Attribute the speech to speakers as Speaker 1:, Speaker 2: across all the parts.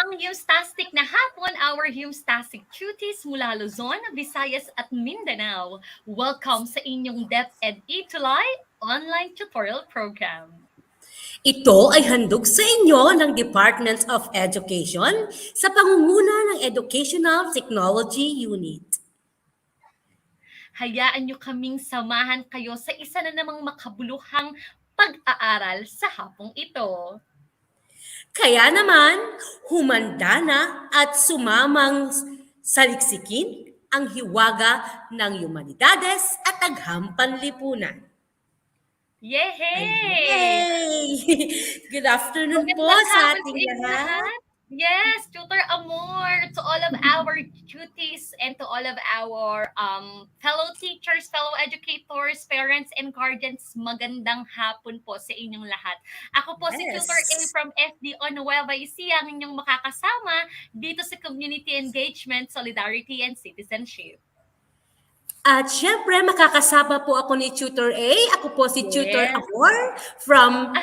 Speaker 1: Magandang Humetastic na hapon, our Humetastic cuties mula Luzon, Visayas at Mindanao. Welcome sa inyong DepEd Itulay online tutorial program.
Speaker 2: Ito ay handog sa inyo ng Department of Education sa pangunguna ng Educational Technology Unit.
Speaker 1: Hayaan nyo kaming samahan kayo sa isa na namang makabuluhang pag-aaral sa hapong ito.
Speaker 2: Kaya naman, humanda na at sumamang saliksikin ang hiwaga ng humanidades at aghampan-lipunan.
Speaker 1: Yehey!
Speaker 2: Yay! Good afternoon po
Speaker 1: Magandang
Speaker 2: sa
Speaker 1: hapon sa
Speaker 2: ating
Speaker 1: inyong
Speaker 2: lahat.
Speaker 1: lahat. Yes, Tutor Amor, to all of our cuties and to all of our fellow teachers, fellow educators, parents, and guardians, magandang hapon po sa inyong lahat. Ako po si Tutor A
Speaker 2: Yes.
Speaker 1: from FDO Nueva Ecija, ang inyong makakasama dito sa Community Engagement, Solidarity, and Citizenship.
Speaker 2: At syempre, makakasama po ako ni Tutor A. Ako po si Tutor
Speaker 1: Yes.
Speaker 2: Amor from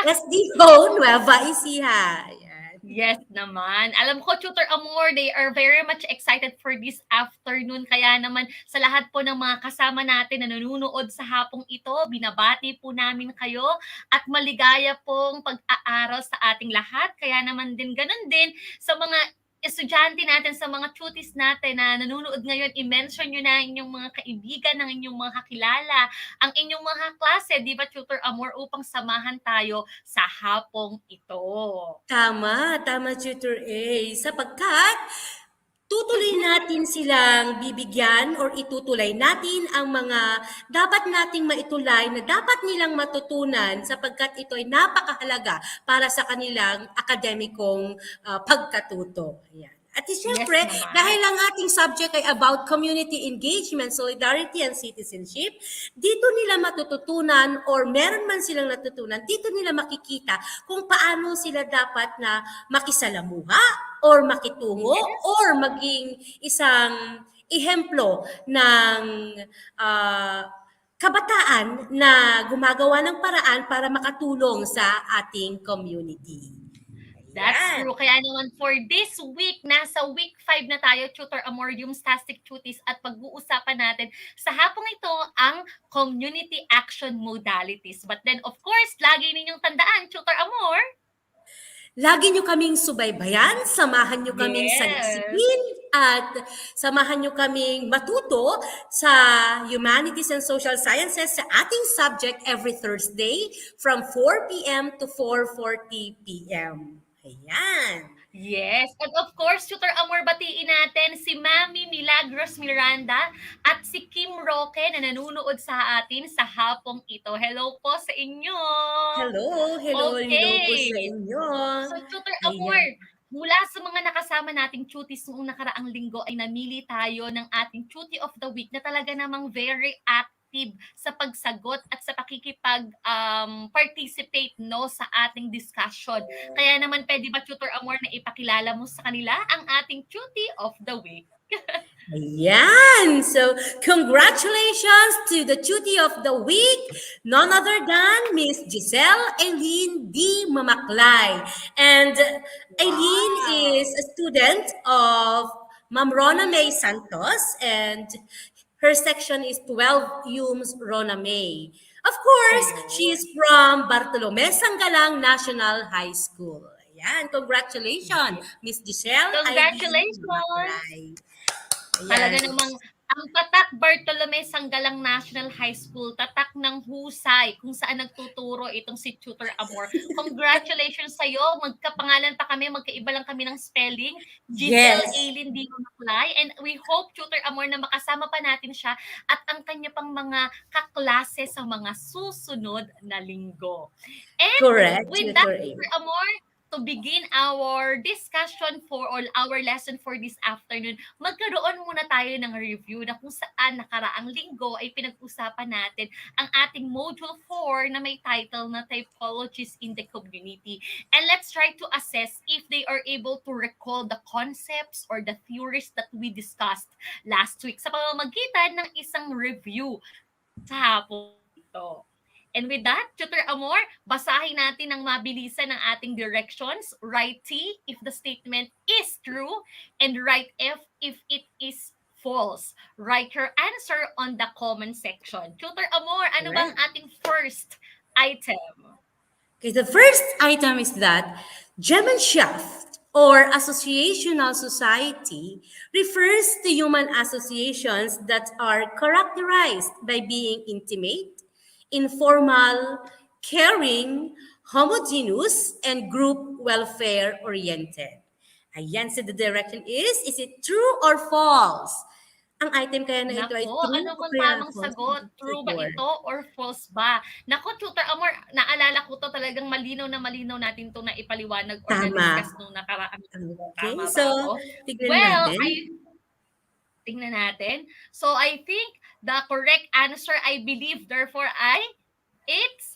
Speaker 2: SDO Nueva Ecija. Ayan.
Speaker 1: Yes naman. Alam ko, Tutor Amor, they are very much excited for this afternoon. Kaya naman, sa lahat po ng mga kasama natin na nanonood sa hapong ito, binabati po namin kayo at maligaya pong pag-aaral sa ating lahat. Kaya naman din, ganun din sa mga estudyante natin, sa mga cuties natin na nanonood ngayon, i-mention nyo na inyong mga kaibigan, ng inyong mga kakilala, ang inyong mga klase, di ba, Tutor Amor, upang samahan tayo sa hapong ito.
Speaker 2: Tama, Tutor A. Sapagkat tutuloy natin silang bibigyan or itutulay natin ang mga dapat nating maitulay na dapat nilang matutunan sapagkat ito ay napakahalaga para sa kanilang akademikong pagkatuto. Ayan. At siyempre,
Speaker 1: Yes naman.
Speaker 2: dahil ang ating subject ay about community engagement, solidarity, and citizenship, dito nila matututunan or meron man silang natutunan, dito nila makikita kung paano sila dapat na makisalamuha or makitungo
Speaker 1: Yes.
Speaker 2: or maging isang ehemplo ng kabataan na gumagawa ng paraan para makatulong sa ating community.
Speaker 1: That's
Speaker 2: Ayan.
Speaker 1: true. Kaya naman for this week, nasa week 5 na tayo, Tutor Amor, Humetastic Cuties, at pag-uusapan natin sa hapong ito ang community action modalities. But then, of course, lagi ninyong tandaan, Tutor Amor.
Speaker 2: Lagi nyo kaming subaybayan, samahan nyo kaming saliksipin, at samahan nyo kaming matuto sa Humanities and Social Sciences sa ating subject every Thursday from 4 p.m. to 4:40 p.m. Ayan.
Speaker 1: Yes. And of course, Tutor Amor, batiin natin si Mami Milagros Miranda at si Kim Roque na nanonood sa atin sa hapong ito. Hello po sa inyo.
Speaker 2: Hello po
Speaker 1: Okay.
Speaker 2: sa inyo.
Speaker 1: So, Tutor
Speaker 2: Ayan.
Speaker 1: Amor, mula sa mga nakasama nating cuties noong nakaraang linggo ay namili tayo ng ating cutie of the week na talaga namang very active sa pagsagot at sa participate no sa ating discussion. Kaya naman pwede ba, Tutor Amor, na ipakilala mo sa kanila ang ating cutie of the week?
Speaker 2: Ayan! So, congratulations to the cutie of the week, none other than Miss Giselle Eileen D. Mamaklay. And Eileen is a student of Ma'am Rona May Santos, and her section is 12 Humes Rona May. Of course, she is from Bartolome Sangalang National High School. Ayan, congratulations, Miss Giselle Eileen Mamaklay.
Speaker 1: Talaga namang ang tatak Bartolome Sangalang National High School, tatak ng husay kung saan nagtuturo itong si Tutor Amor. Congratulations sa'yo. Magkapangalan pa kami, magkaiba lang kami ng spelling. Giselle Eileen D. Mamaklay. And we hope, Tutor Amor, na makasama pa natin siya at ang kanya pang mga kaklase sa mga susunod na linggo. And
Speaker 2: Correct,
Speaker 1: with that,
Speaker 2: Tutor A.
Speaker 1: Tutor Amor, to begin our discussion for all our lesson for this afternoon, magkaroon muna tayo ng review na kung saan nakaraang linggo ay pinag-usapan natin ang ating Module 4 na may title na Typologies in the Community. And let's try to assess if they are able to recall the concepts or the theories that we discussed last week sa pamamagitan ng isang review sa hapon ito. And with that, Tutor Amor, basahin natin ng mabilisan ng ating directions. Write T if the statement is true, and write F if it is false. Write your answer on the comment section. Tutor Amor, ano bang
Speaker 2: Correct.
Speaker 1: ating first item?
Speaker 2: Okay, the first item is that Gemeinschaft or associational society refers to human associations that are characterized by being intimate, informal, caring, homogeneous, and group welfare oriented. Ayan, so the direction is it true or false? Ang item kaya na ito ay
Speaker 1: Nako,
Speaker 2: true
Speaker 1: ano
Speaker 2: o
Speaker 1: bang
Speaker 2: kaya
Speaker 1: tamang
Speaker 2: false?
Speaker 1: sagot? True ba
Speaker 2: Sure.
Speaker 1: ito or false ba? Nako, Tutor Amor, naalala ko to talagang malinaw na malinaw natin to na ipaliwanag or
Speaker 2: Tama.
Speaker 1: na-discuss nung nakaraang video.
Speaker 2: Okay,
Speaker 1: Tama
Speaker 2: so
Speaker 1: ba ako?
Speaker 2: tignan
Speaker 1: Well,
Speaker 2: natin.
Speaker 1: tingnan natin. So, I think the correct answer, I believe, therefore, it's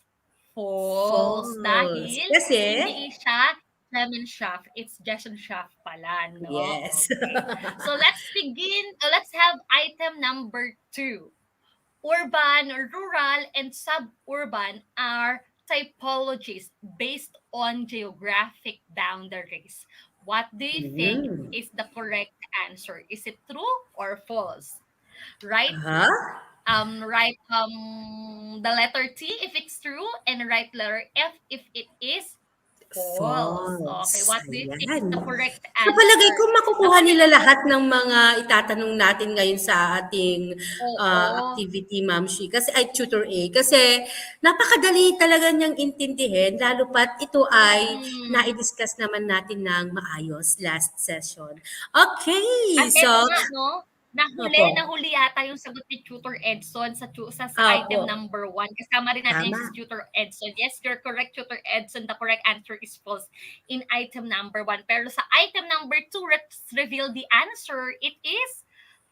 Speaker 1: false.
Speaker 2: False.
Speaker 1: Dahil
Speaker 2: Kasi,
Speaker 1: hindi siya Gemeinschaft. It's Gesellschaft pala, no?
Speaker 2: yes.
Speaker 1: Okay. So, let's begin. Let's have item number 2. Urban, rural, and suburban are typologies based on geographic boundaries. What do you think
Speaker 2: Mm.
Speaker 1: is the correct answer? Is it true or false? Right?
Speaker 2: Huh?
Speaker 1: Write the letter T if it's true, and write letter F if it is false. Okay,
Speaker 2: False.
Speaker 1: what do you think is
Speaker 2: Ayan.
Speaker 1: the correct
Speaker 2: Sa palagay ko,
Speaker 1: answer?
Speaker 2: makukuha
Speaker 1: Naku,
Speaker 2: nila lahat ng mga itatanong natin ngayon sa ating
Speaker 1: oo.
Speaker 2: activity, Ma'am Shi. Kasi ay tutor A. Kasi napakadali talaga niyang intindihin, lalo pat ito ay
Speaker 1: Mm.
Speaker 2: na-discuss naman natin ng maayos last session. Okay,
Speaker 1: At
Speaker 2: so,
Speaker 1: eto nga 'no,
Speaker 2: opo.
Speaker 1: nahuli yata yung sagot ni Tutor Edson sa
Speaker 2: Opo.
Speaker 1: item number 1. Kasama rin natin
Speaker 2: Tama.
Speaker 1: si Tutor Edson. Yes, you're correct, Tutor Edson. The correct answer is false in item number 1. Pero sa item number 2, let's reveal the answer. It is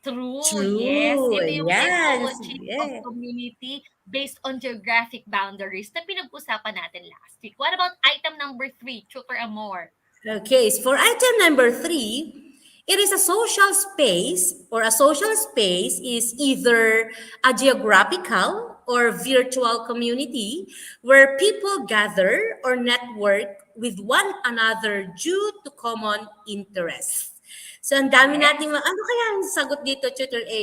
Speaker 1: true. Yes,
Speaker 2: True.
Speaker 1: ito yung
Speaker 2: Yes.
Speaker 1: typology of
Speaker 2: Yeah.
Speaker 1: community based on geographic boundaries na pinag-usapan natin last week. What about item number 3, Tutor Amor?
Speaker 2: Okay, so for item number 3, it is a social space, or a social space is either a geographical or virtual community where people gather or network with one another due to common interests. So ang dami
Speaker 1: Yes.
Speaker 2: nating ano kaya ang sagot dito, Tutor A?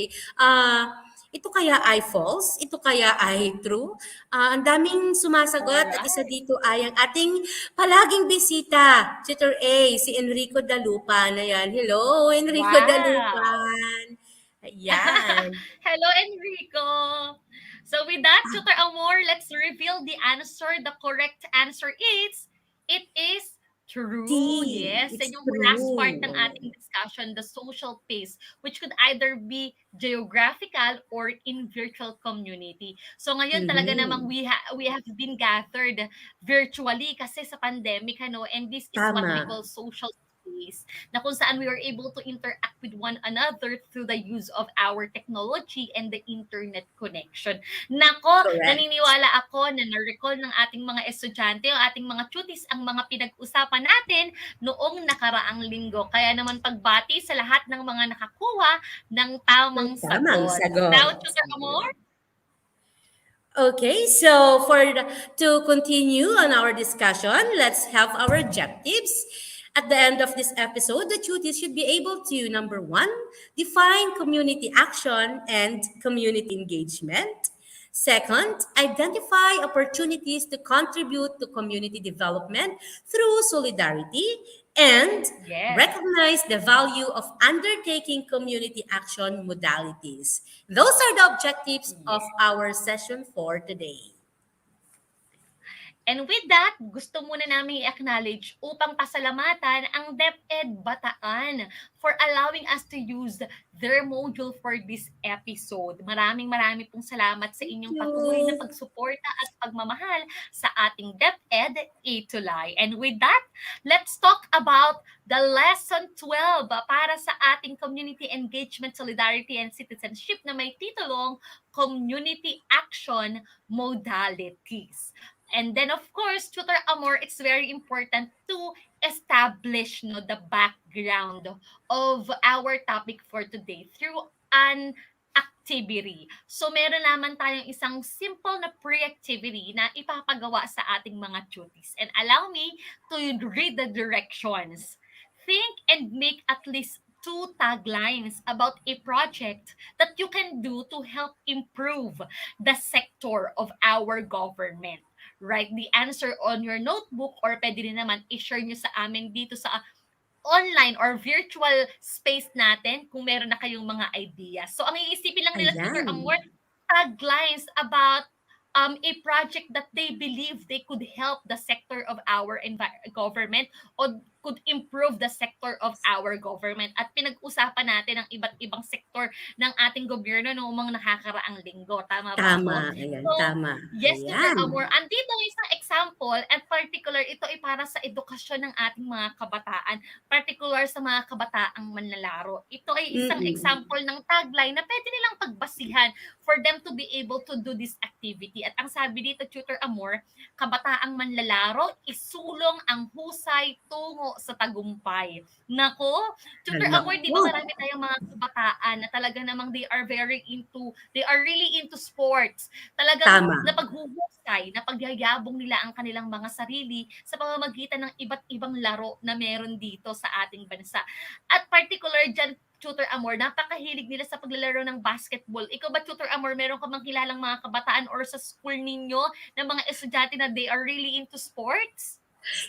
Speaker 2: Ito kaya ay false? Ito kaya ay true? Ang daming sumasagot at isa
Speaker 1: Alright.
Speaker 2: dito ay ang ating palaging bisita, Tutor A, si Enrico Dalupan. Ayan. Hello, Enrico
Speaker 1: Wow.
Speaker 2: Dalupan. Ayan.
Speaker 1: Hello, Enrico. So with that, Tutor Amor, let's reveal the answer. The correct answer is, it is true.
Speaker 2: T.
Speaker 1: Yes,
Speaker 2: It's
Speaker 1: and yung last part ng
Speaker 2: true.
Speaker 1: ating discussion, the social pace, which could either be geographical or in virtual community. So ngayon talaga namang
Speaker 2: Mhm.
Speaker 1: we have been gathered virtually kasi sa pandemic, ano, and this is what we
Speaker 2: Tama.
Speaker 1: call social space, na kung saan we are able to interact with one another through the use of our technology and the internet connection. Nako,
Speaker 2: Correct.
Speaker 1: naniniwala ako na na-recall ng ating mga estudyante o ating mga tutis ang mga pinag-usapan natin noong nakaraang linggo. Kaya naman pagbati sa lahat ng mga nakakuha ng tamang
Speaker 2: Tamang
Speaker 1: sagot. Now, Tutor Amor?
Speaker 2: Okay, so to continue on our discussion, let's have our objectives. At the end of this episode, the tutees should be able to, number 1, define community action and community engagement. Second, identify opportunities to contribute to community development through solidarity. And
Speaker 1: Yes.
Speaker 2: recognize the value of undertaking community action modalities. Those are the objectives of our session for today.
Speaker 1: And with that, gusto muna namin i-acknowledge upang pasalamatan ang DepEd Bataan for allowing us to use their module for this episode. Maraming pong salamat sa inyong
Speaker 2: Thank you.
Speaker 1: patuloy na pagsuporta at pagmamahal sa ating DepEd Itulay. And with that, let's talk about the lesson 12 para sa ating community engagement, solidarity, and citizenship na may titulong Community Action Modalities. And then, of course, Tutor Amor, it's very important to establish the background of our topic for today through an activity. So meron naman tayong isang simple na pre-activity na ipapagawa sa ating mga cuties. And allow me to read the directions. Think and make at least 2 taglines about a project that you can do to help improve the sector of our government. Write the answer on your notebook or pwede rin naman i-share nyo sa amin dito sa online or virtual space natin kung meron na kayong mga ideas. So, ang iisipin lang nila, Tutor
Speaker 2: Ayan.
Speaker 1: Amor, taglines about a project that they believe they could help the sector of our government or could improve the sector of our government. At pinag-usapan natin ang iba't ibang sektor ng ating gobyerno noong mga nakakaraang linggo. Tama ba
Speaker 2: Tama,
Speaker 1: ako?
Speaker 2: ayan,
Speaker 1: So,
Speaker 2: tama.
Speaker 1: yes, Tutor
Speaker 2: Ayan.
Speaker 1: Amor. Andito ang isang example and particular, ito ay para sa edukasyon ng ating mga kabataan, particular sa mga kabataang manlalaro. Ito ay isang
Speaker 2: Mm.
Speaker 1: example ng tagline na pwede nilang pagbasihan for them to be able to do this activity. At ang sabi dito, Tutor Amor, kabataang manlalaro, isulong ang husay tungo sa tagumpay. Nako, Tutor Amor, di ba
Speaker 2: Naku.
Speaker 1: marami tayong mga kabataan na talaga namang they are really into sports. Talagang
Speaker 2: Tama.
Speaker 1: napaghuhusay, napagyayabong nila ang kanilang mga sarili sa pamamagitan ng iba't ibang laro na meron dito sa ating bansa. At particular dyan, Tutor Amor, napakahilig nila sa paglalaro ng basketball. Ikaw ba, Tutor Amor, meron ka bang kilalang mga kabataan or sa school ninyo na mga estudyante na they are really into sports?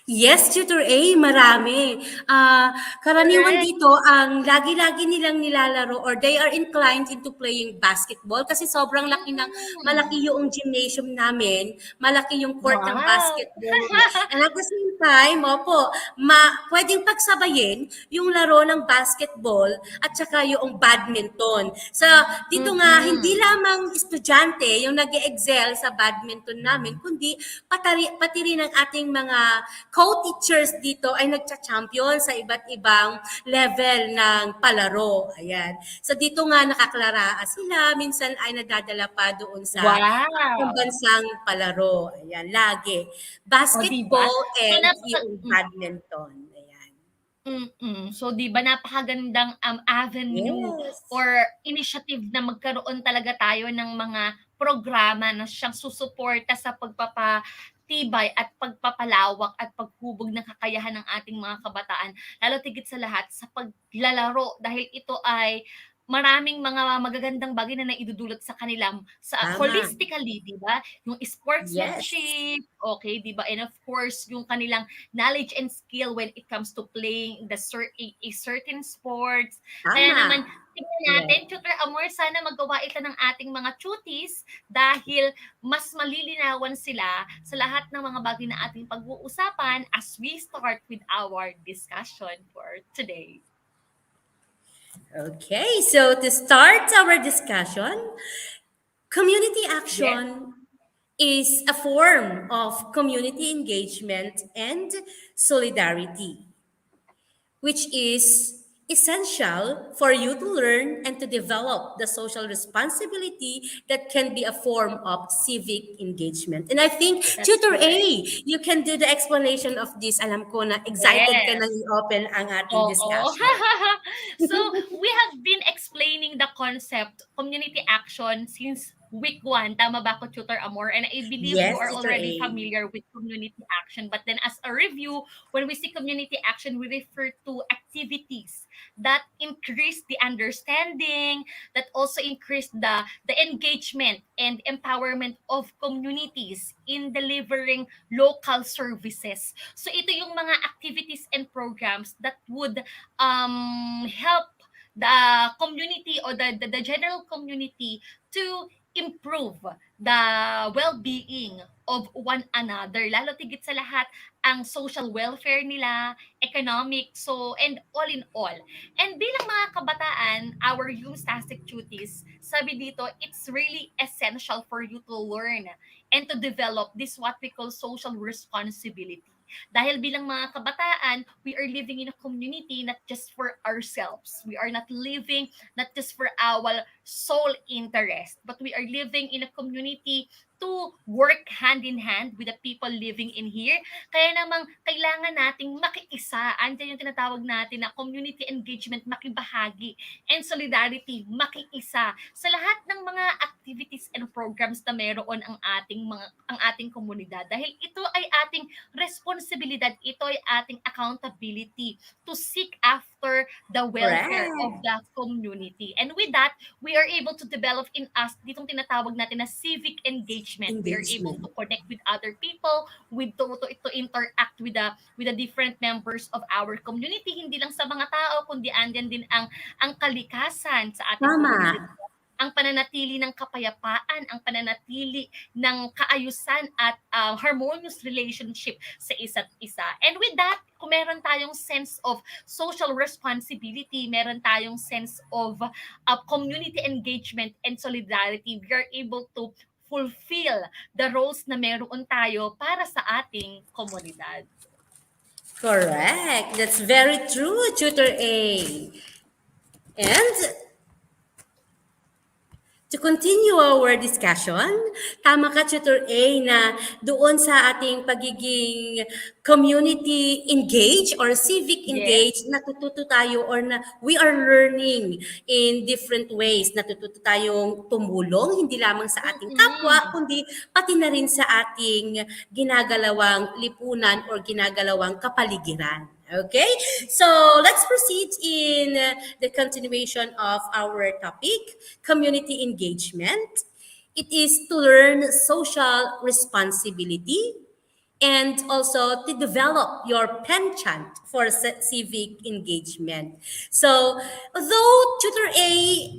Speaker 2: Yes, Tutor A, marami. Karaniwan
Speaker 1: Correct.
Speaker 2: dito, ang lagi-lagi nilang nilalaro or they are inclined into playing basketball kasi sobrang laki ng,
Speaker 1: Mm.
Speaker 2: malaki yung gymnasium namin, malaki yung court ng
Speaker 1: Wow.
Speaker 2: basketball. And at the same time, opo, pwedeng pagsabayin yung laro ng basketball at saka yung badminton. So, dito nga, hindi
Speaker 1: Mm-mm.
Speaker 2: lamang estudyante yung nag-excel sa badminton namin, kundi pati rin ang ating mga co-teachers dito ay nagcha-champion sa iba't ibang level ng palaro. Ayan. So dito nga nakaklara sila, minsan ay nadadala pa doon sa
Speaker 1: Wow.
Speaker 2: pambansang palaro. Ayan, lagi.
Speaker 1: O, di ba?
Speaker 2: Basketball
Speaker 1: So,
Speaker 2: and yung badminton. Ayan.
Speaker 1: So, 'di ba napakagandang, avenue
Speaker 2: Yes.
Speaker 1: or initiative na magkaroon talaga tayo ng mga programa na siyang susuporta sa pagpapatibay at pagpapalawak at paghubog ng kakayahan ng ating mga kabataan, lalo't higit sa lahat sa paglalaro dahil ito ay maraming mga magagandang bagay na naidudulot sa kanila sa
Speaker 2: Tama.
Speaker 1: holistically, 'di ba? Yung
Speaker 2: Yes.
Speaker 1: sportsmanship, okay, 'di ba? And of course, yung kanilang knowledge and skill when it comes to playing a certain sports. Kaya naman,
Speaker 2: Tama.
Speaker 1: tingnan natin,
Speaker 2: Correct.
Speaker 1: Tutor Amor, sana magawa ito ng ating mga cuties dahil mas malilinawan sila sa lahat ng mga bagay na ating pag-uusapan as we start with our discussion for today.
Speaker 2: Okay, so to start our discussion, community
Speaker 1: Yes.
Speaker 2: action is a form of community engagement and solidarity, which is essential for you to learn and to develop the social responsibility that can be a form of civic engagement. And I think,
Speaker 1: That's
Speaker 2: Tutor A,
Speaker 1: correct.
Speaker 2: you can do the explanation of this. Alam ko na excited ka
Speaker 1: Yes.
Speaker 2: nang i-open ang ating
Speaker 1: Oo.
Speaker 2: discussion.
Speaker 1: So, we have been explaining the concept community action since week 1. Tama ba ako, Tutor Amor? And I believe you
Speaker 2: Yes,
Speaker 1: are
Speaker 2: Tutor A.
Speaker 1: already familiar with community action. But then as a review, when we see community action, we refer to activities that increase the understanding, that also increase the engagement and empowerment of communities in delivering local services. So ito yung mga activities and programs that would help the community or the general community to improve the well-being of one another. Lalo tigit sa lahat, ang social welfare nila, economic, so, and all in all. And bilang mga kabataan, our Youthtastic duties, sabi dito, it's really essential for you to learn and to develop this what we call social responsibility. Dahil bilang mga kabataan, we are living in a community not just for ourselves. We are not living not just for our sole interest, but we are living in a community to work hand in hand with the people living in here. Kaya namang kailangan nating makiisa. Andiyan yung tinatawag natin na community engagement, makibahagi, and solidarity, makiisa sa lahat ng mga activities and programs na meron ang ating komunidad. Dahil ito ay ating responsibilidad, ito ay ating accountability to seek after the welfare
Speaker 2: Correct.
Speaker 1: of the community. And with that, we are able to develop in us ditong tinatawag natin na civic engagement. We are able to
Speaker 2: Engagement.
Speaker 1: connect with other people, to interact with the different members of our community, hindi lang sa mga tao kundi andyan din ang kalikasan sa ating
Speaker 2: Tama.
Speaker 1: komunidad, ang pananatili ng kapayapaan, ang pananatili ng kaayusan at harmonious relationship sa isa't isa. And with that, kung meron tayong sense of social responsibility, meron tayong sense of community engagement and solidarity, we are able to fulfill the roles na meron tayo para sa ating komunidad.
Speaker 2: Correct. That's very true, Tutor A. And to continue our discussion, tama ka, Tutor A, na doon sa ating pagiging community engaged or civic
Speaker 1: Yes.
Speaker 2: engaged, natututo tayo or na we are learning in different ways. Natututo tayong tumulong, hindi lamang sa ating kapwa, kundi pati na rin sa ating ginagalawang lipunan or ginagalawang kapaligiran. Okay, so let's proceed in the continuation of our topic, community engagement. It is to learn social responsibility and also to develop your penchant for civic engagement. So, although Tutor A,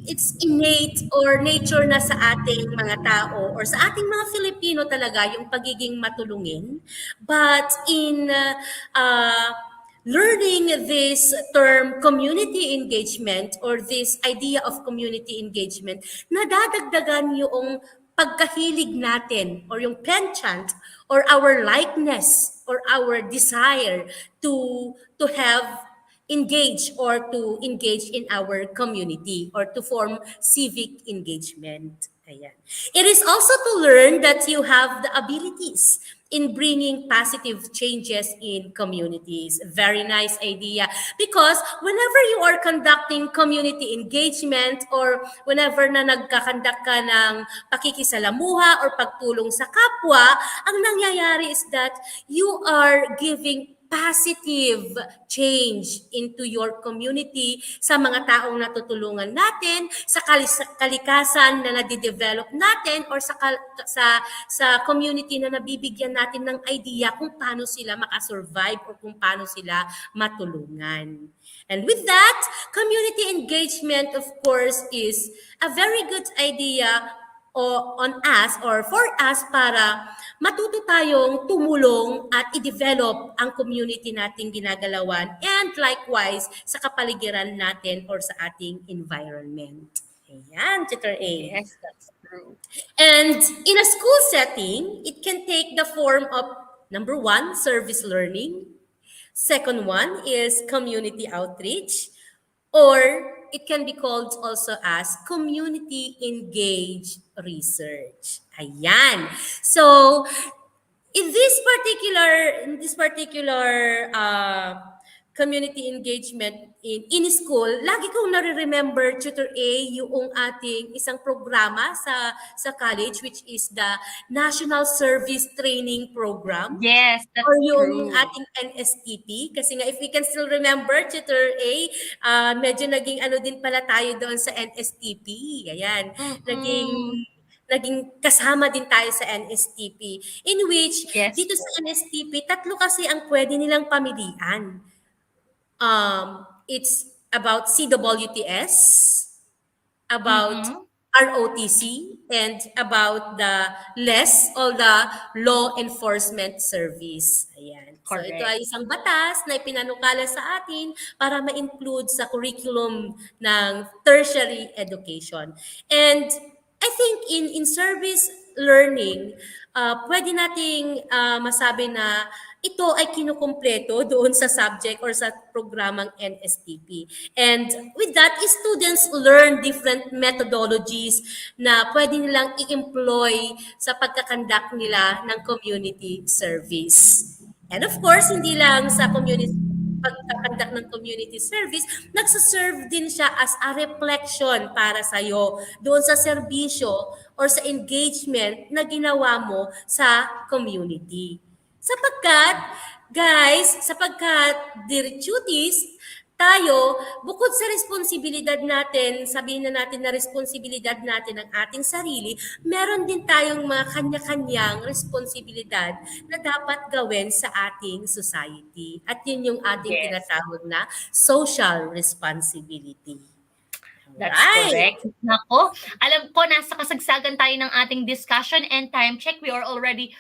Speaker 2: it's innate or nature na sa ating mga tao or sa ating mga Filipino talaga yung pagiging matulungin, but in learning this term community engagement or this idea of community engagement, nadadagdagan yung pagkahilig natin or yung penchant or our likeness or our desire to have engage or to engage in our community or to form civic engagement. Ayan. It is also to learn that you have the abilities in bringing positive changes in communities. Very nice idea. Because whenever you are conducting community engagement or whenever na nagkakandak ka ng pakikisalamuha or pagtulong sa kapwa, ang nangyayari is that you are giving positive change into your community sa mga taong natutulungan natin, sa kalikasan na nadidevelop natin or sa community na nabibigyan natin ng idea kung paano sila makasurvive or kung paano sila matulungan. And with that, community engagement, of course, is a very good idea on us or for us para matuto tayong tumulong at i-develop ang community nating ginagalawan and likewise sa kapaligiran natin or sa ating environment. Ayan, Tutor A.
Speaker 1: Yes, that's true.
Speaker 2: And in a school setting, it can take the form of, number one, service learning. Second one is community outreach, or it can be called also as community engaged research. Ayan. So, in this particular community engagement in school, lagi kong nare-remember, Tutor A, yung ating isang programa sa college, which is the National Service Training Program.
Speaker 1: Yes, that's
Speaker 2: Or yung
Speaker 1: true.
Speaker 2: ating NSTP. Kasi nga, if we can still remember, Tutor A, medyo naging ano din pala tayo doon sa NSTP. Ayan. Naging kasama din tayo sa NSTP. In which,
Speaker 1: Yes
Speaker 2: dito
Speaker 1: po.
Speaker 2: sa NSTP, tatlo kasi ang pwede nilang pamilian. It's about CWTS, about ROTC, and about the all the law enforcement service. Ayan. So
Speaker 1: Correct.
Speaker 2: ito ay isang batas na ipinanukala sa atin para ma-include sa curriculum ng tertiary education. And I think in service learning, pwede nating masabi na ito ay kinukumpleto doon sa subject or sa programang NSTP. And with that, students learn different methodologies na pwede nilang i-employ sa pagkakandak nila ng community service. And of course, hindi lang sa pagkakandak ng community service, nagsaserve din siya as a reflection para sa'yo doon sa serbisyo or sa engagement na ginawa mo sa community. Sapagkat, dear cuties, tayo, bukod sa responsibilidad natin, sabihin na natin na responsibilidad natin ng ating sarili, meron din tayong mga kanya-kanyang responsibilidad na dapat gawin sa ating society. At yun yung ating
Speaker 1: Yes.
Speaker 2: tinatawag na social responsibility.
Speaker 1: That's
Speaker 2: Right.
Speaker 1: correct. Nako, alam ko nasa kasagsagan tayo ng ating discussion and time check. We are already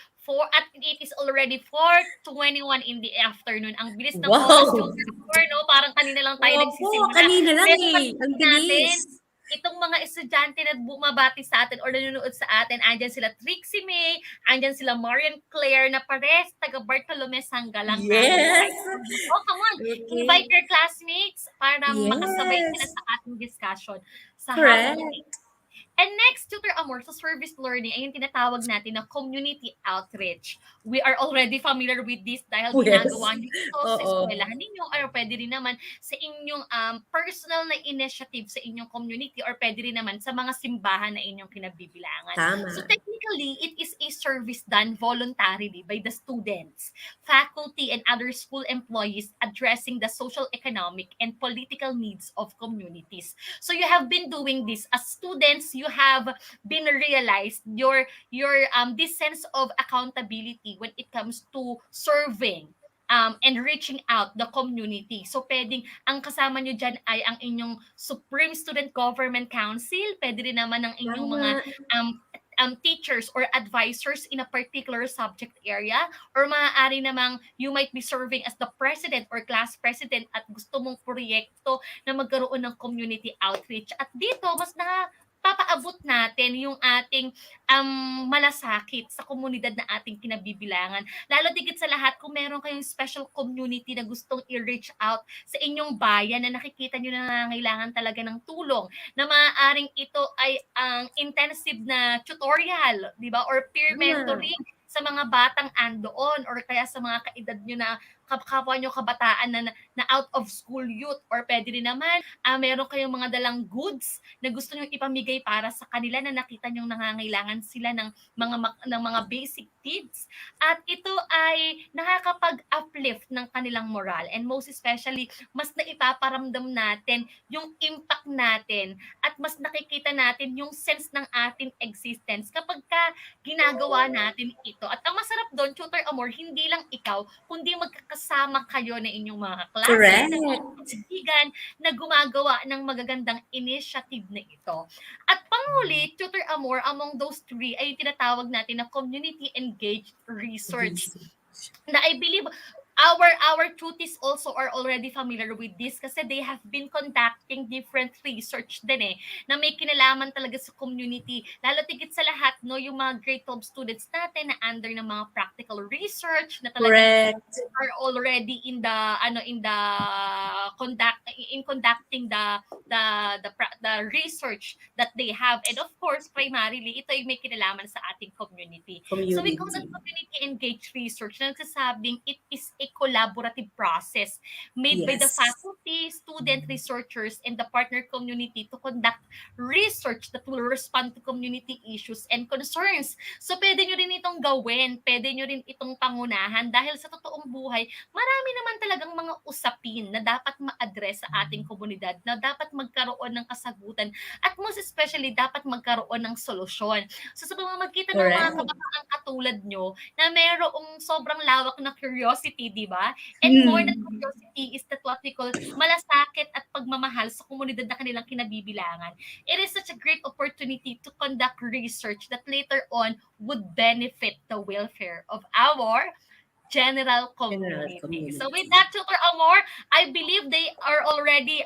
Speaker 1: it is already 4:21 in the afternoon. Ang bilis ng
Speaker 2: Wow.
Speaker 1: oras, no? Parang kanina lang tayo
Speaker 2: Opo,
Speaker 1: nagsisimula.
Speaker 2: kanina lang
Speaker 1: Pero
Speaker 2: eh. Ang bilis.
Speaker 1: itong mga estudyante na bumabati sa atin or nanonood sa atin, andyan sila Trixie May, andyan sila Marian Claire na pares taga Bartolome Sangalang.
Speaker 2: Yes.
Speaker 1: Oh, come on.
Speaker 2: Okay.
Speaker 1: Invite your classmates para
Speaker 2: Yes.
Speaker 1: makasabay sila sa ating discussion sa
Speaker 2: Correct.
Speaker 1: hapon. And next, Tutor Amor, sa service learning ay yung tinatawag natin na community outreach. We are already familiar with this dahil
Speaker 2: Yes.
Speaker 1: ginagawa niyo ito sa
Speaker 2: Oo.
Speaker 1: eskwelahan ninyo or pwede rin naman sa inyong personal na initiative sa inyong community or pwede rin naman sa mga simbahan na inyong kinabibilangan.
Speaker 2: Tama.
Speaker 1: So technically, it is a service done voluntarily by the students, faculty, and other school employees addressing the social, economic, and political needs of communities. So you have been doing this as students. You have been realized your this sense of accountability when it comes to serving and reaching out the community. So pwedeng ang kasama nyo dyan ay ang inyong Supreme Student Government Council, pwede rin naman ang inyong mga teachers or advisors in a particular subject area, or maaari namang you might be serving as the president or class president at gusto mong proyekto na magkaroon ng community outreach. At dito, mas papaabot natin yung ating malasakit sa komunidad na ating kinabibilangan. Lalo digit sa lahat, kung meron kayong special community na gustong i-reach out sa inyong bayan na nakikita nyo na nangangailangan talaga ng tulong, na maaaring ito ay ang intensive na tutorial, di ba? Or peer mentoring sa mga batang andoon or kaya sa mga kaedad nyo na kapwa nyo kabataan na out of school youth, or pwede rin naman meron kayong mga dalang goods na gusto nyo ipamigay para sa kanila na nakita nyo nangangailangan sila ng mga basic needs, at ito ay nakakapag-uplift ng kanilang moral, and most especially mas naipaparamdam natin yung impact natin at mas nakikita natin yung sense ng ating existence kapag ginagawa natin ito. At ang masarap doon, Tutor Amor, hindi lang ikaw, kundi magkakasama kayo na inyong mga klase,
Speaker 2: Correct.
Speaker 1: ng mga kaibigan na gumagawa ng magagandang initiative na ito. At panghuli, Tutor Amor, among those three ay tinatawag natin na community engaged research. Na I believe our tuties also are already familiar with this kasi they have been conducting different research din na may kinalaman talaga sa community. Lalo tigit sa lahat, no, yung mga grade 12 students natin na under ng mga practical research na talaga are already in conducting the research that they have. And of course, primarily, ito ay may kinalaman sa ating community. So we call that community engaged research na nagsasabing it is a collaborative process made by the faculty, student researchers, and the partner community to conduct research that will respond to community issues and concerns. So pwede nyo rin itong gawin, pwede nyo rin itong pangunahan dahil sa totoong buhay, marami naman talagang mga usapin na dapat ma-address sa ating komunidad, na dapat magkaroon ng kasagutan, at most especially dapat magkaroon ng solusyon. So sa pamamagitan ng mga kabataan katulad nyo na mayroong sobrang lawak na curiosity, di ba? And more than curiosity is that what we call malasakit at pagmamahal sa komunidad na kanilang kinabibilangan. It is such a great opportunity to conduct research that later on would benefit the welfare of our general community. So with that, Tutor Amor, I believe they are already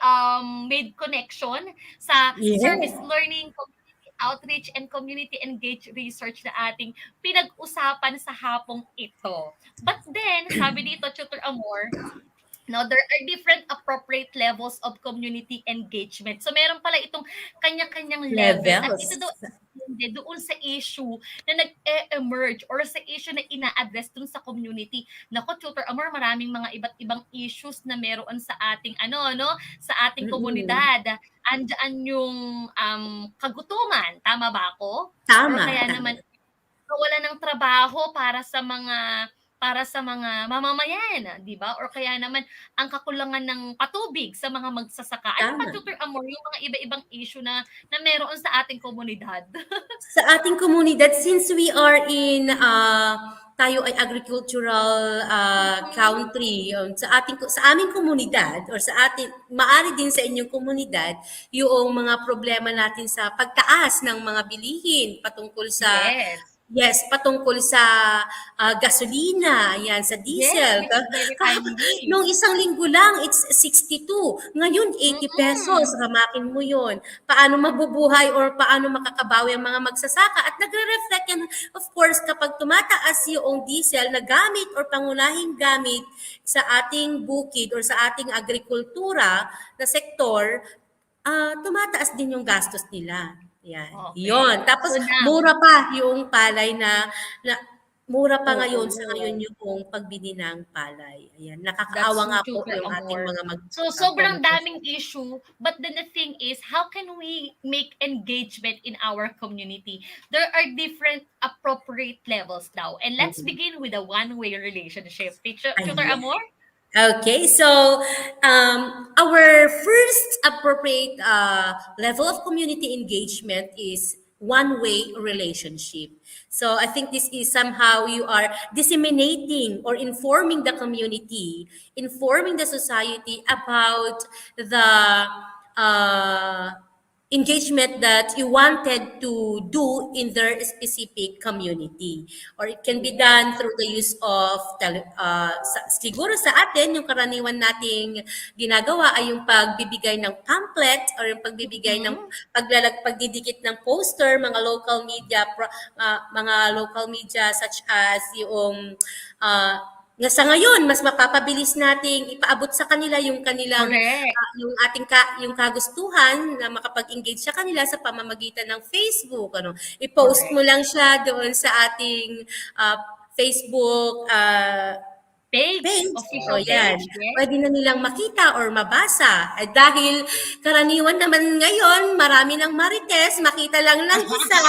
Speaker 1: made connection sa service learning community outreach and community engaged research na ating pinag-usapan sa hapong ito. But then, sabi dito, Tutor Amor, no, there are different appropriate levels of community engagement. So meron pala itong kanya-kanyang level at ito daw
Speaker 2: Levels.
Speaker 1: depende doon sa issue na nag-emerge or sa issue na ina-address dun sa community. Nako, Tutor Amor, maraming mga iba't ibang issues na meron sa ating sa ating
Speaker 2: Mm-mm.
Speaker 1: komunidad. Andiyan yung kagutuman, tama ba ako? Or
Speaker 2: Tama,
Speaker 1: kaya
Speaker 2: tama.
Speaker 1: naman kawalan ng trabaho para sa mga mamamayan, 'di ba? Or kaya naman ang kakulangan ng patubig sa mga magsasaka. Ano pa,
Speaker 2: Tama.
Speaker 1: Tutor Amor, yung mga iba-ibang issue na meron sa ating komunidad?
Speaker 2: Sa ating komunidad, since we are in, tayo ay agricultural
Speaker 1: Mhm.
Speaker 2: country, sa aming komunidad or sa ating, maari din sa inyong komunidad, yung mga problema natin sa pagtaas ng mga bilihin patungkol sa,
Speaker 1: Yes.
Speaker 2: yes, patungkol sa gasolina, yan, sa
Speaker 1: Yes,
Speaker 2: diesel.
Speaker 1: which is very timely.
Speaker 2: Nung isang linggo lang, it's 62. Ngayon, 80 pesos.
Speaker 1: Mm.
Speaker 2: Hamakin mo yon. Paano mabubuhay or paano makakabawi ang mga magsasaka? At nagre-reflect yan, of course, kapag tumataas yung diesel na gamit or pangunahing gamit sa ating bukid or sa ating agrikultura na sektor, tumataas din yung gastos nila. Yan.
Speaker 1: Okay.
Speaker 2: Yon. Tapos
Speaker 1: So now,
Speaker 2: mura pa yung palay na mura pa ngayon sa ngayon
Speaker 1: oo.
Speaker 2: yung pagbili ng palay. Ayan.
Speaker 1: That's
Speaker 2: Nakakaawa
Speaker 1: true,
Speaker 2: nga po
Speaker 1: Tutor
Speaker 2: yung ating
Speaker 1: Amor.
Speaker 2: mga
Speaker 1: So, sobrang
Speaker 2: politician.
Speaker 1: daming issue, but then the thing is, how can we make engagement in our community? There are different appropriate levels now. And let's
Speaker 2: Mm.
Speaker 1: begin with a one-way relationship. Tutor
Speaker 2: Ayan.
Speaker 1: Amor?
Speaker 2: Okay, so our first appropriate level of community engagement is one-way relationship. So I think this is somehow you are disseminating or informing the community, informing the society about the uh, engagement that you wanted to do in their specific community. Or it can be done
Speaker 1: Yes.
Speaker 2: through the use of, siguro sa atin, yung karaniwan nating ginagawa ay yung pagbibigay ng pamphlet or yung pagbibigay ng
Speaker 1: Mhm.
Speaker 2: pagdidikit ng poster, mga local media such as yung nga sa ngayon mas mapapabilis nating ipaabot sa kanila yung kanilang
Speaker 1: Correct.
Speaker 2: yung kagustuhan na makapag-engage sa kanila sa pamamagitan ng Facebook, ano. I-post mo
Speaker 1: Correct.
Speaker 2: lang siya doon sa ating Facebook
Speaker 1: Page.
Speaker 2: page. O
Speaker 1: Official
Speaker 2: yan,
Speaker 1: page. Yes.
Speaker 2: pwede na nilang makita or mabasa. Dahil karaniwan naman ngayon, marami ng marites, makita lang ng isa,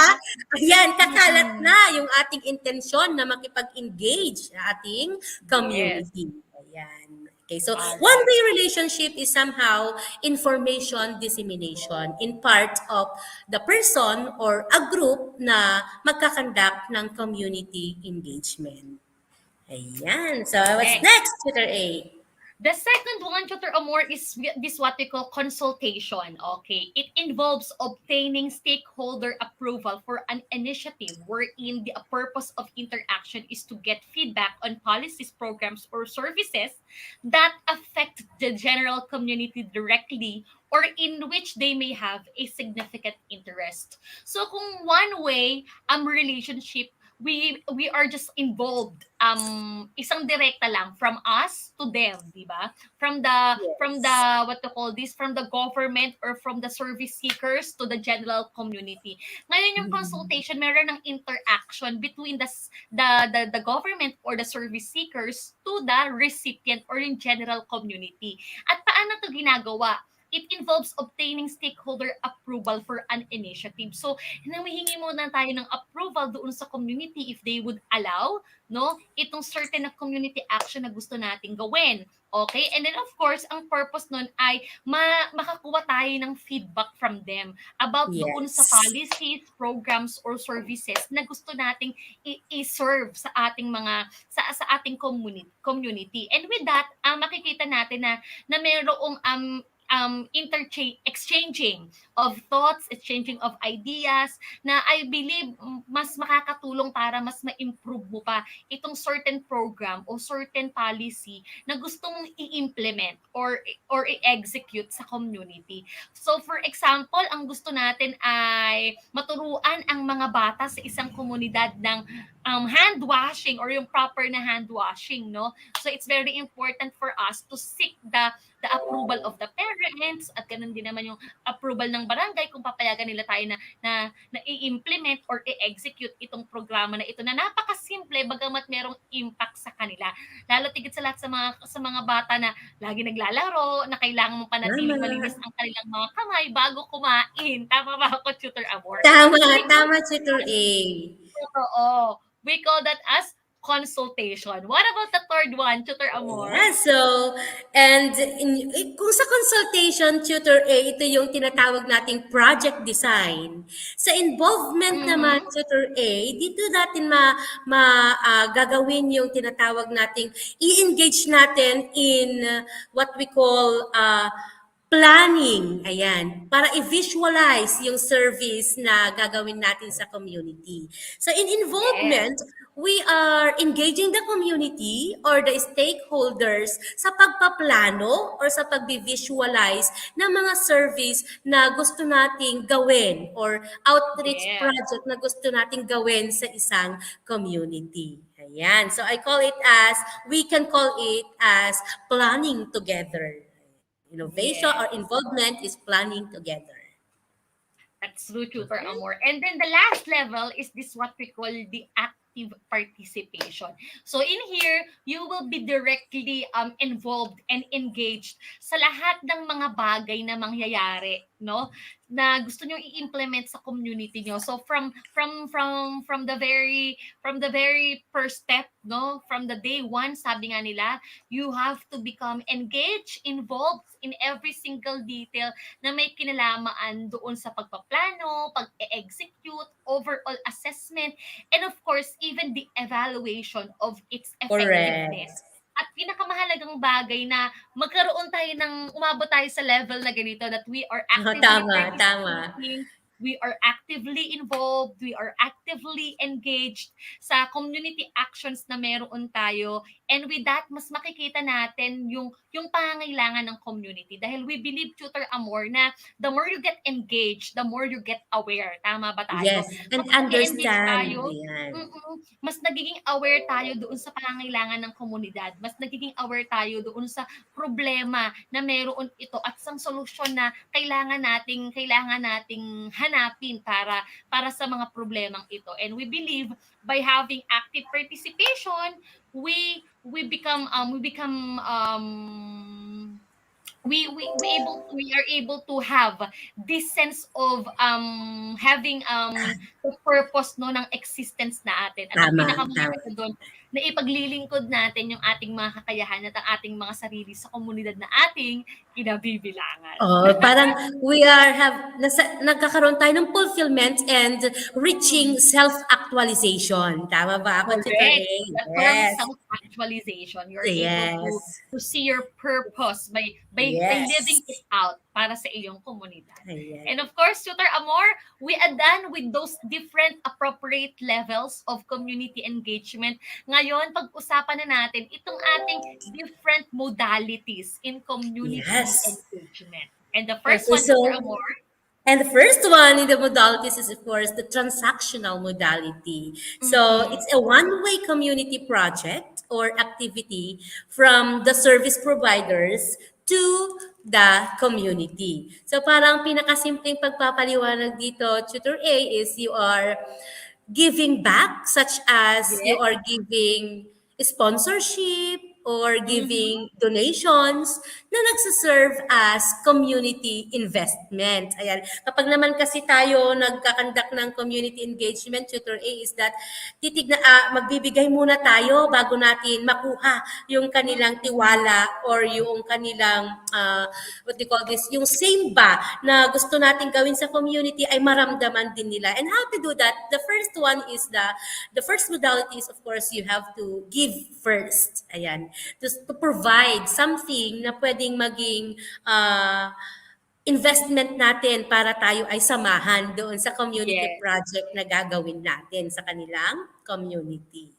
Speaker 2: ayan, kakalat
Speaker 1: Mm-mm.
Speaker 2: na yung ating intensyon na makipag-engage sa ating
Speaker 1: Yes.
Speaker 2: community. Ayan. Okay, so
Speaker 1: All right.
Speaker 2: one-way relationship is somehow information dissemination in part of the person or a group na magkakandak ng community engagement. Ayan. So, what's
Speaker 1: Correct.
Speaker 2: next, Twitter A?
Speaker 1: The second one, Tutor Amor, is this what we call consultation. Okay. It involves obtaining stakeholder approval for an initiative wherein the purpose of interaction is to get feedback on policies, programs, or services that affect the general community directly or in which they may have a significant interest. So kung one way relationship, we are just involved, isang direkta lang from us to them, di ba? From the
Speaker 2: Yes.
Speaker 1: what to call this, from the government or from the service seekers to the general community. Ngayon yung
Speaker 2: Mhm.
Speaker 1: consultation, meron ng interaction between the government or the service seekers to the recipient or yung general community. At paano to ginagawa? It involves obtaining stakeholder approval for an initiative. So, nanghihingi muna tayo ng approval doon sa community if they would allow, no, itong certain na community action na gusto nating gawin. Okay? And then, of course, ang purpose nun ay makakuha tayo ng feedback from them about doon sa
Speaker 2: Yes.
Speaker 1: policies, programs, or services na gusto nating i-serve sa ating sa ating community. And with that, makikita natin na mayroong exchanging of thoughts, exchanging of ideas, na I believe mas makakatulong para mas ma-improve mo pa itong certain program o certain policy na gusto mong i-implement or i-execute sa community. So for example, ang gusto natin ay maturuan ang mga bata sa isang komunidad ng hand washing or yung proper na hand washing, no? So it's very important for us to seek the approval of the parents at ganun din naman yung approval ng barangay kung papayagan nila tayo na i-implement or i-execute itong programa na ito na napakasimple bagamat merong impact sa kanila. Lalo tigit sa lahat sa mga bata na lagi naglalaro, na kailangan mong panatiling
Speaker 2: Tama.
Speaker 1: malinis ang kanilang mga kamay bago kumain. Tama ba ako, Tutor Amor?
Speaker 2: Tama, Tutor A.
Speaker 1: Totoo. We call that as consultation. What about the third one, Tutor Amor?
Speaker 2: Yeah, so, and kung sa consultation, Tutor A, ito yung tinatawag nating project design. Sa involvement naman, Tutor A, dito natin gagawin yung tinatawag nating i-engage natin in what we call planning, ayan, para i-visualize yung service na gagawin natin sa community. So in involvement, we are engaging the community or the stakeholders sa pagpaplano or sa pag-visualize ng mga service na gusto nating gawin or outreach project na gusto nating gawin sa isang community. Ayan, so we can call it as planning together. Innovation or involvement is planning together.
Speaker 1: That's true, Tutor Amor. And then the last level is this what we call the active participation. So in here, you will be directly involved and engaged sa lahat ng mga bagay na mangyayari, no? Na gusto niyo i-implement sa community niyo. So from the very first step, no, from the day one, sabi nga nila, you have to become engaged, involved in every single detail na may kinalaman doon sa pagpaplano, pag-execute, overall assessment, and of course, even the evaluation of its effectiveness.
Speaker 2: Correct.
Speaker 1: At pinakamahalagang bagay na umabot tayo sa level na ganito that we are actively participating, we are actively involved, we are actively engaged sa community actions na meron tayo. And with that, mas makikita natin yung pangangailangan ng community. Dahil we believe, Tutor Amor, na the more you get engaged, the more you get aware. Tama ba tayo?
Speaker 2: Yes, and understand.
Speaker 1: Mas nagiging aware tayo doon sa pangangailangan ng komunidad. Mas nagiging aware tayo doon sa problema na meron ito at sa solusyon na kailangan nating hanapin para sa mga problemang ito. And we believe by having active participation, we are able to have this sense of having the purpose no ng existence natin. At ang pinakamahalaga doon, na ipaglilingkod natin yung ating mga kakayahan at ang ating mga sarili sa komunidad na ating kinabibilangan.
Speaker 2: Parang nagkakaroon tayo ng fulfillment and reaching self-actualization. Tama ba ako?
Speaker 1: Correct. Yes. Self-actualization. You're able to see your purpose by living it out para sa iyong komunidad. And of course, Tutor Amor, we are done with those different appropriate levels of community engagement. Ngayon, pag-usapan na natin itong ating different modalities in community engagement. And the first one, Tutor Amor,
Speaker 2: and the first one in the modalities is, of course, the transactional modality. So it's a one-way community project or activity from the service providers to the community. So parang pinakasimpleng pagpapaliwanag dito, Tutor A, is you are giving back, such as you are giving sponsorship or giving donations na nagsaserve as community investment. Ayan. Kapag naman kasi tayo nagkakandak ng community engagement, Tutor A, is that magbibigay muna tayo bago natin makuha yung kanilang tiwala or yung kanilang, what do you call this, yung same ba na gusto natin gawin sa community ay maramdaman din nila. And how to do that? The first one is the first modality is, of course, you have to give first. Ayan. Ayan. To provide something na pwedeng maging investment natin para tayo ay samahan doon sa community
Speaker 1: Yes.
Speaker 2: project na gagawin natin sa kanilang community.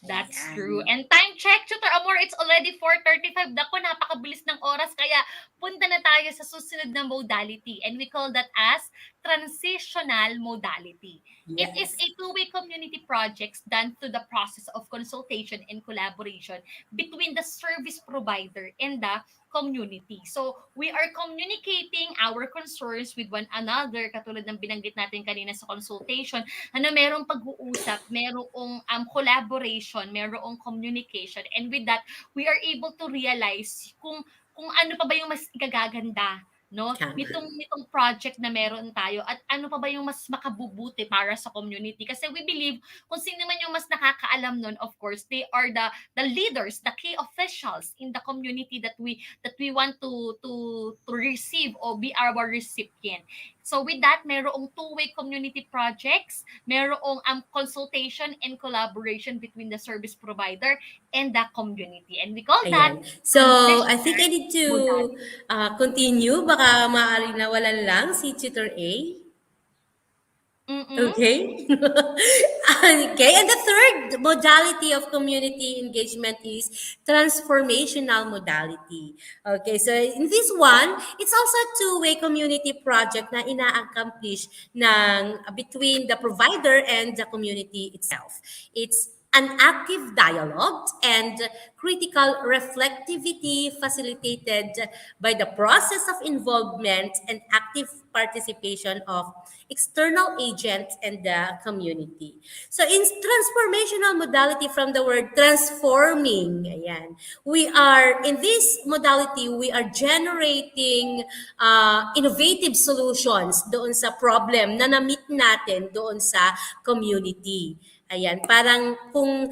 Speaker 1: That's
Speaker 2: Ayan.
Speaker 1: true. And time check, Tutor Amor, it's already 4:35. Dako, napakabilis ng oras. Kaya punta na tayo sa susunod na modality. And we call that as transitional modality. It is
Speaker 2: Yes.
Speaker 1: a two-way community projects done through the process of consultation and collaboration between the service provider and the community. So, we are communicating our concerns with one another, katulad ng binanggit natin kanina sa consultation, ano, merong pag-uusap, merong collaboration, merong communication. And with that, we are able to realize kung ano pa ba yung mas igagaganda, no?
Speaker 2: Tama.
Speaker 1: Nitong project na meron tayo at ano pa ba yung mas makabubuti para sa community. Kasi we believe kung sino man yung mas nakakaalam nun, of course, they are the leaders, the key officials in the community that we want to receive or be our recipient. So with that, merong two-way community projects, merong consultation and collaboration between the service provider and the community. And we call that
Speaker 2: Ayan. So, I think I need to continue. Baka maaari na walan lang si Tutor A.
Speaker 1: Mm-mm.
Speaker 2: Okay. Okay. And the third modality of community engagement is transformational modality. Okay. So in this one, it's also a two-way community project na ina-accomplish between the provider and the community itself. It's an active dialogue and critical reflectivity facilitated by the process of involvement and active participation of external agents and the community. So in transformational modality, from the word transforming, ayan, we are, in this modality, we are generating innovative solutions doon sa problem na na-meet natin doon sa community. Ayan, parang kung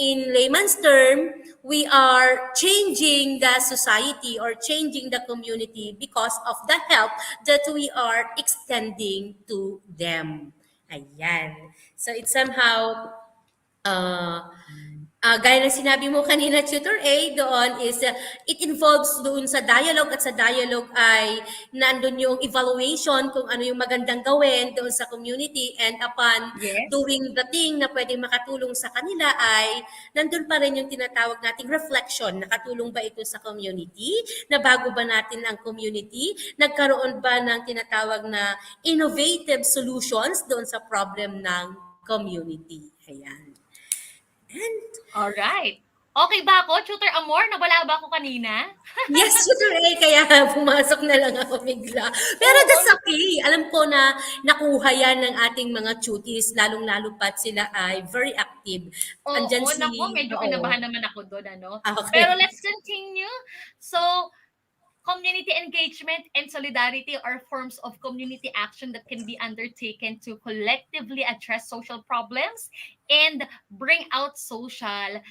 Speaker 2: in layman's term, we are changing the society or changing the community because of the help that we are extending to them. Ayan. So it's somehow gaya ng sinabi mo kanina, Tutor A, doon is it involves doon sa dialogue at sa dialogue ay nandun yung evaluation kung ano yung magandang gawin doon sa community and upon
Speaker 1: Yes.
Speaker 2: doing the thing na pwedeng makatulong sa kanila ay nandun pa rin yung tinatawag nating reflection. Nakatulong ba ito sa community? Nabago ba natin ang community? Nagkaroon ba ng tinatawag na innovative solutions doon sa problem ng community? Ayan. And
Speaker 1: Alright. Okay ba ako, Tutor Amor? Nawala ba ako kanina?
Speaker 2: yes, Tutor A, kaya pumasok na lang ako bigla. Pero that's okay. Alam ko na nakuha yan ng ating mga tuties, lalong-lalo pat sila ay very active.
Speaker 1: Oo,
Speaker 2: Andyan
Speaker 1: naku, medyo
Speaker 2: oo.
Speaker 1: kinabahan naman ako doon, ano?
Speaker 2: Okay.
Speaker 1: Pero let's continue. So, community engagement and solidarity are forms of community action that can be undertaken to collectively address social problems and bring out social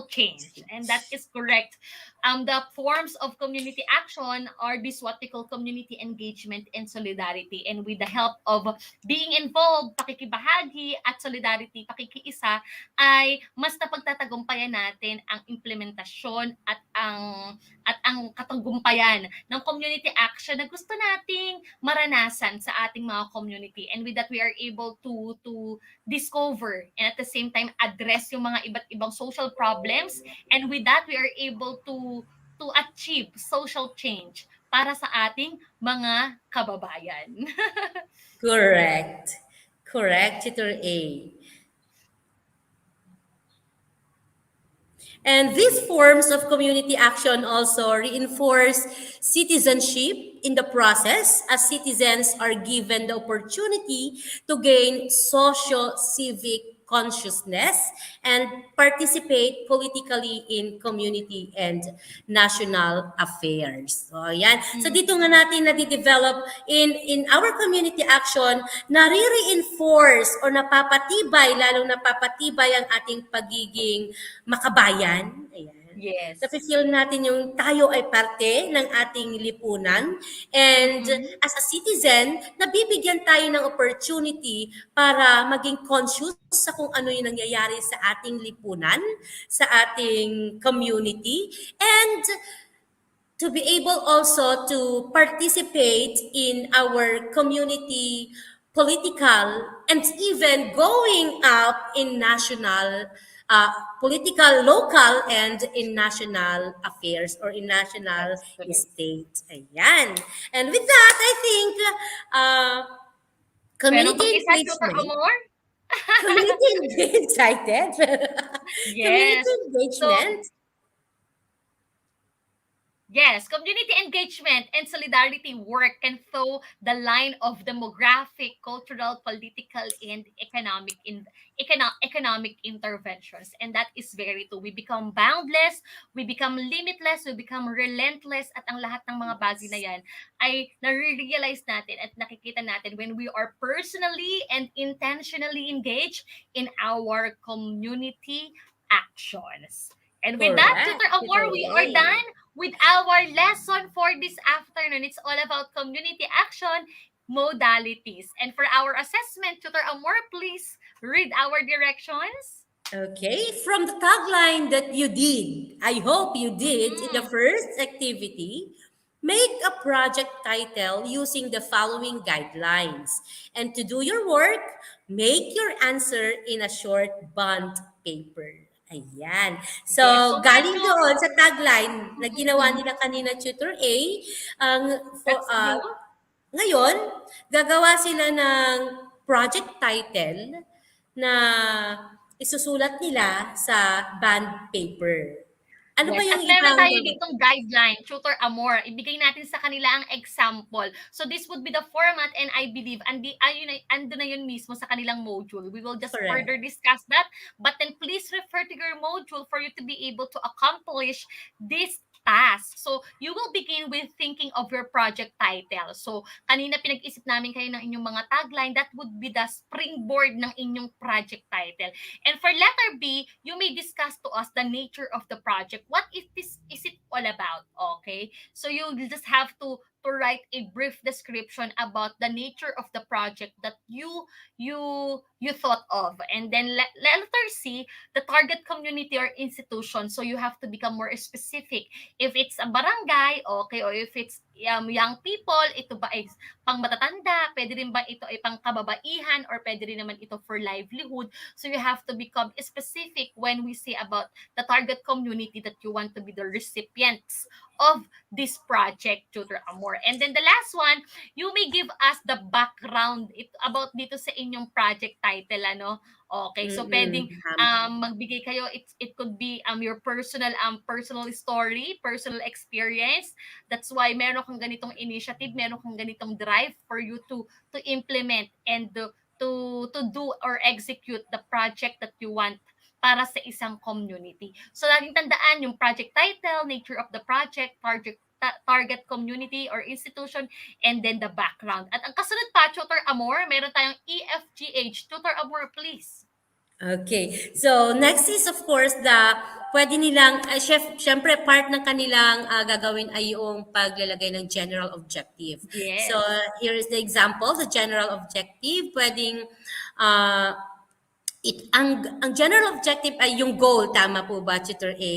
Speaker 1: change, and that is correct. The forms of community action are this what we call community engagement and solidarity, and with the help of being involved, pakikibahagi at solidarity, pakikiisa, ay mas napagtatagumpayan natin ang implementasyon at ang katagumpayan ng community action na gusto nating maranasan sa ating mga community. And with that, we are able to discover and at the same time address yung mga iba't ibang social problems, and with that we are able to achieve social change para sa ating mga kababayan.
Speaker 2: Correct. Correct, Tutor A. And these forms of community action also reinforce citizenship in the process, as citizens are given the opportunity to gain socio-civic consciousness and participate politically in community and national affairs. So, yan. So, dito nga natin nadidevelop in our community action, nare-reinforce o napapatibay, lalong napapatibay ang ating pagiging makabayan. Ayan.
Speaker 1: Yes.
Speaker 2: Nafe-feel natin yung tayo ay parte ng ating lipunan and
Speaker 1: Mhm.
Speaker 2: as a citizen, nabibigyan tayo ng opportunity para maging conscious sa kung ano yung nangyayari sa ating lipunan, sa ating community, and to be able also to participate in our community political and even going up in national uh, political local and in national affairs or in national
Speaker 1: That's correct.
Speaker 2: state. Ayan. And with that, I think uh,
Speaker 1: Meron
Speaker 2: community
Speaker 1: pang isa, Tutor
Speaker 2: engagement,
Speaker 1: Amor?
Speaker 2: community excited,
Speaker 1: Yes.
Speaker 2: community
Speaker 1: So,
Speaker 2: engagement.
Speaker 1: yes, community engagement and solidarity work can throw the line of demographic, cultural, political, and economic interventions. And that is very true. We become boundless, we become limitless, we become relentless, at ang lahat ng mga bagay na yan ay nare-realize natin at nakikita natin when we are personally and intentionally engaged in our community actions. And with that,
Speaker 2: Correct,
Speaker 1: Tutor Amor, we are
Speaker 2: Ray.
Speaker 1: done with our lesson for this afternoon. It's all about community action modalities. And for our assessment, Tutor Amor, please read our directions.
Speaker 2: Okay, from the tagline that you did, I hope you did in the
Speaker 1: Mhm.
Speaker 2: first activity, make a project title using the following guidelines. And to do your work, make your answer in a short bond paper. Ayan.
Speaker 1: Yes, so
Speaker 2: So, galing
Speaker 1: medyo,
Speaker 2: doon sa tagline na ginawa
Speaker 1: mm,
Speaker 2: nila kanina Tutor A, ang
Speaker 1: that's true.
Speaker 2: ngayon, gagawa sila ng project title na isusulat nila sa bond paper. Ano ba
Speaker 1: Yes,
Speaker 2: yung
Speaker 1: at meron
Speaker 2: ibang
Speaker 1: tayo ditong guideline, Tutor Amor. Ibigay natin sa kanila ang example. So this would be the format, and I believe ando na yun mismo sa kanilang module. We will just further
Speaker 2: correct?
Speaker 1: discuss that, but then please refer to your module for you to be able to accomplish this task. So you will begin with thinking of your project title. So kanina pinag-isip namin kayo ng inyong mga tagline, that would be the springboard ng inyong project title. And for letter B, you may discuss to us the nature of the project. What is it all about? Okay? So you just have to write a brief description about the nature of the project that you thought of. And then letter C, the target community or institution. So you have to become more specific. If it's a barangay, okay, or if it's young people, ito ba ay pang matatanda, pwede rin ba ito ay pang kababaihan, or pwede rin naman ito for livelihood. So you have to become specific when we say about the target community that you want to be the recipients of this project, Tutor Amor. And then the last one, you may give us the background about dito sa inyong project title, ano? Okay, so pwedeng
Speaker 2: Tama.
Speaker 1: magbigay kayo, it could be your personal story, personal experience. That's why meron kang ganitong initiative, meron kang ganitong drive for you to implement and to do or execute the project that you want para sa isang community. So laging tandaan yung project title, nature of the project, target community or institution, and then the background. At ang kasunod pa, Tutor Amor, meron tayong EFGH. Tutor Amor, please.
Speaker 2: Okay. So, next is of course pwede nilang, syempre part ng kanilang gagawin ay yung paglalagay ng general objective. So,
Speaker 1: Yes.
Speaker 2: here is the example, the general objective. Pwedeng, uh, ang general objective ay yung goal, tama po ba, Tutor A?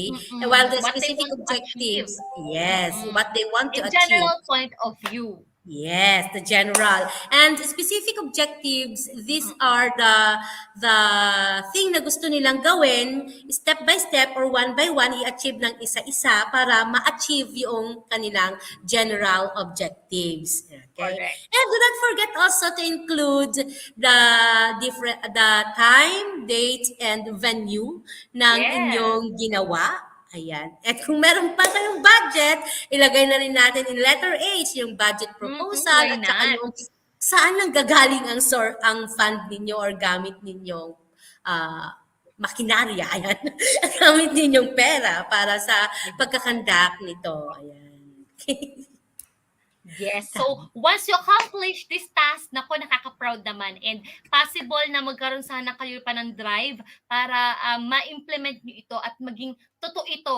Speaker 2: While the
Speaker 1: What they
Speaker 2: specific
Speaker 1: want to achieve.
Speaker 2: objectives, yes, what they want to
Speaker 1: In
Speaker 2: achieve.
Speaker 1: general point of view.
Speaker 2: Yes, the general. And specific objectives, these are the thing na gusto nilang gawin, step by step or one by one, i-achieve ng isa-isa para ma-achieve yung kanilang general objectives. Okay?
Speaker 1: Correct.
Speaker 2: And do not forget also to include the time, date, and venue ng
Speaker 1: Yes.
Speaker 2: inyong ginawa. Ayan. At kung meron pa kayong budget, ilagay na rin natin in letter H yung budget proposal
Speaker 1: Why
Speaker 2: at saka
Speaker 1: not?
Speaker 2: yung saan nang gagaling ang fund ninyo or gamit ninyong makinarya. Ayan. Gamit ninyong pera para sa pagkakandak nito. Ayan.
Speaker 1: Yes. So, once you accomplish this task, nako, nakaka-proud naman. And possible na magkaroon sana kayo pa ng drive para ma-implement nyo ito at maging totoo ito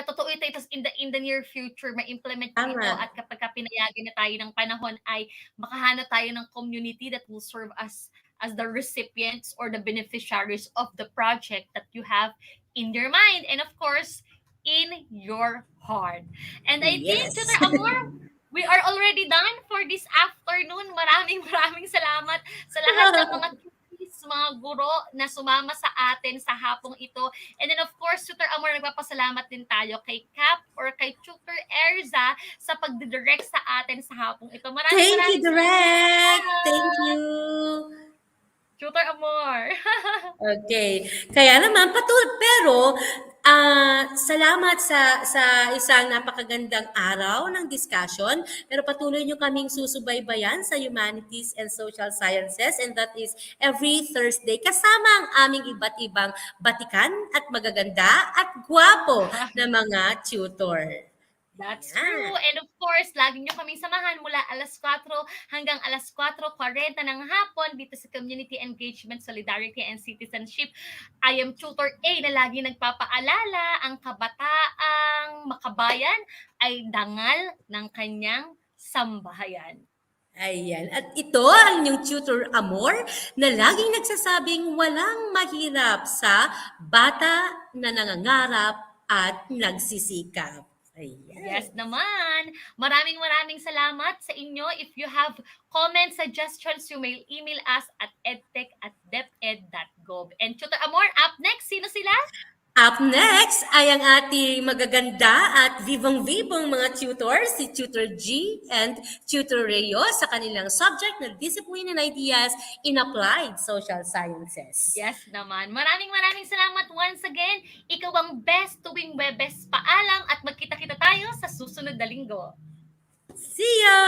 Speaker 1: Totoo ito, tas in the near future ma-implement niyo ito,
Speaker 2: Tama.
Speaker 1: at kapagka pinayagan na tayo ng panahon ay makahanap tayo ng community that will serve as the recipients or the beneficiaries of the project that you have in your mind, and of course, in your heart. And I think,
Speaker 2: Yes.
Speaker 1: Tutor Amor, we are already done for this afternoon. Maraming salamat sa lahat ng mga cuties, mga guro na sumama sa atin sa hapong ito. And then of course, Tutor Amor, nagpapasalamat din tayo kay Cap or kay Tutor Erza sa pagdidirect sa atin sa hapong ito. Maraming
Speaker 2: Thank you,
Speaker 1: maraming
Speaker 2: Direct. Thank
Speaker 1: salamat,
Speaker 2: you.
Speaker 1: Tutor Amor.
Speaker 2: Okay. Kaya naman pero salamat sa isang napakagandang araw ng discussion. Pero patuloy nyo kaming susubaybayan sa Humanities and Social Sciences, and that is every Thursday kasama ang aming iba't ibang batikan at magaganda at gwapo na mga tutor.
Speaker 1: That's true.
Speaker 2: Yan.
Speaker 1: And of course, lagi nyo kaming samahan mula alas 4 hanggang alas 4:40 ng hapon dito sa Community Engagement, Solidarity and Citizenship. I am Tutor A na lagi nagpapaalala, ang kabataang makabayan ay dangal ng kanyang sambahayan.
Speaker 2: Ayan. At ito ang inyong tutor Amor na laging nagsasabing walang mahirap sa bata na nangangarap at nagsisikap. Ayan.
Speaker 1: Yes naman. Maraming salamat sa inyo. If you have comments, suggestions, you may email us at edtech@deped.gov. And Tutor Amor, up next, sino sila?
Speaker 2: Up next ay ang ating magaganda at vivang-vivang mga tutors, si Tutor G and Tutor Reo sa kanilang subject na Discipline and Ideas in Applied Social Sciences.
Speaker 1: Yes naman. Maraming salamat once again. Ikaw ang best tuwing Webes. Paalam at magkita-kita tayo sa susunod na linggo.
Speaker 2: See ya!